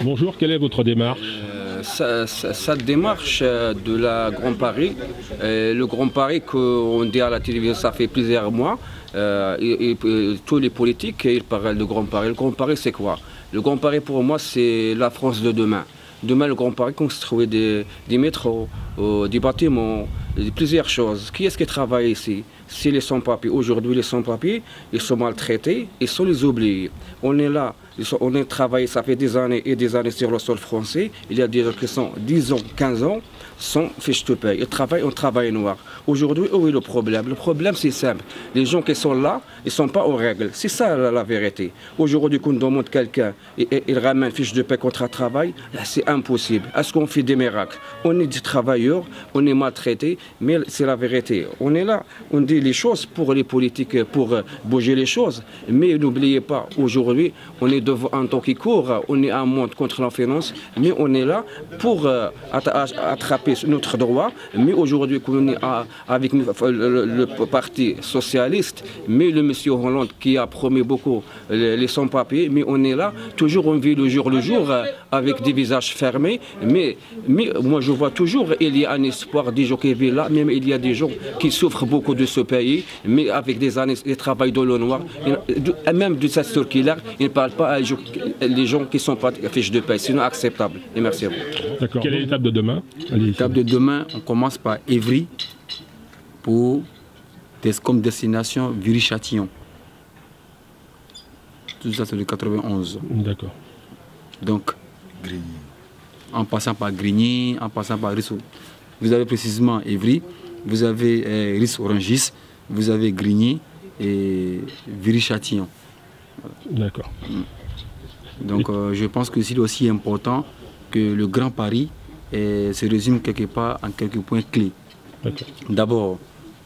Bonjour, quelle est votre démarche? Cette démarche de la Grand Paris, le Grand Paris qu'on dit à la télévision, ça fait plusieurs mois, et tous les politiques ils parlent de Grand Paris. Le Grand Paris c'est quoi? Le Grand Paris pour moi c'est la France de demain. Demain le Grand Paris construit des métros, des bâtiments, plusieurs choses. Qui est-ce qui travaille ici? C'est les sans-papiers. Aujourd'hui les sans-papiers, ils sont maltraités, ils sont les oubliés. On est là. On a travaillé, ça fait des années et des années sur le sol français. Il y a des gens qui sont 10 ans, 15 ans, sans fiche de paie. Ils travaillent en travail noir. Aujourd'hui, où est le problème? Le problème, c'est simple. Les gens qui sont là, ils ne sont pas aux règles. C'est ça la vérité. Aujourd'hui, quand on demande quelqu'un et il ramène fiche de paie contre un travail, c'est impossible. Est-ce qu'on fait des miracles? On est des travailleurs, on est maltraités, mais c'est la vérité. On est là, on dit les choses pour les politiques, pour bouger les choses. Mais n'oubliez pas, aujourd'hui, on est devant un temps qui court, on est un monde contre la finance, mais on est là pour attraper notre droit. Mais aujourd'hui, on est avec le parti socialiste, mais le monsieur Hollande qui a promis beaucoup les sans-papiers, mais on est là, toujours on vit le jour avec des visages fermés, mais moi je vois toujours, il y a un espoir des gens qui vivent là, même il y a des gens qui souffrent beaucoup de ce pays, mais avec des années de travail dans le noir, même de cette circulaire, ils ne parlent pas à les gens qui ne sont pas fiches de paie, c'est inacceptable. Et merci à vous. D'accord. Quelle est l'étape de demain? L'étape de demain, on commence par Évry pour comme destination Viry-Châtillon. Tout ça c'est le 91. D'accord. Donc, en passant par Grigny, en passant par Risso. Vous avez précisément Évry, vous avez Risso-Orangis, vous avez Grigny et Viry-Châtillon. D'accord. Donc je pense que c'est aussi important que le Grand Paris se résume quelque part en quelques points clés. D'abord,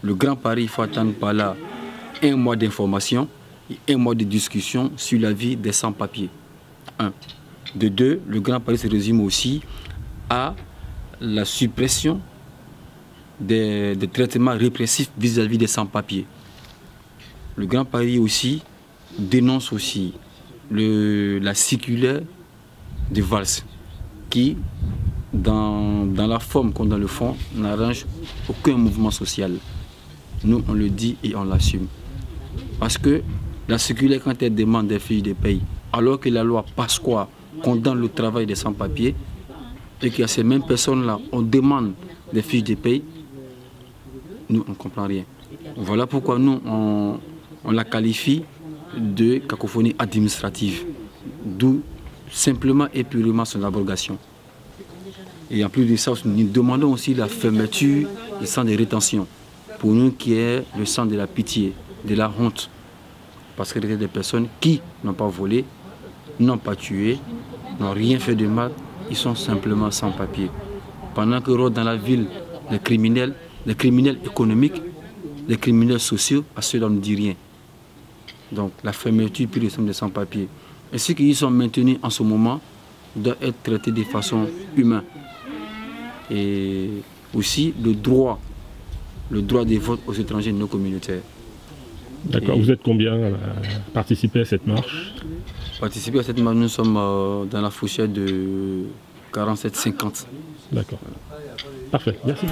le Grand Paris, il faut attendre par là un mois d'information et un mois de discussion sur la vie des sans-papiers. Un. De deux, le Grand Paris se résume aussi à la suppression des traitements répressifs vis-à-vis des sans-papiers. Le Grand Paris aussi dénonce aussi la circulaire de Valls qui, dans la forme comme dans le fond, n'arrange aucun mouvement social. Nous, on le dit et on l'assume. Parce que la circulaire, quand elle demande des fiches de paie, alors que la loi Pasqua condamne le travail des sans-papiers, et qu'à ces mêmes personnes-là, on demande des fiches de paie, nous, on ne comprend rien. Voilà pourquoi nous, on la qualifie de cacophonie administrative, d'où simplement et purement son abrogation. Et en plus de ça, nous demandons aussi la fermeture du centre de rétention, pour nous qui est le centre de la pitié, de la honte. Parce qu'il y a des personnes qui n'ont pas volé, n'ont pas tué, n'ont rien fait de mal, ils sont simplement sans papier. Pendant que rôdent dans la ville les criminels économiques, les criminels sociaux, à ceux-là on ne dit rien. Donc la fermeture puis le centre de sans-papiers. Et ceux qui y sont maintenus en ce moment doivent être traités de façon humaine. Et aussi le droit de vote aux étrangers non communautaires. D'accord, vous êtes combien à participer à cette marche? Participer à cette marche, nous sommes dans la fourchette de 47-50. D'accord. Parfait, merci.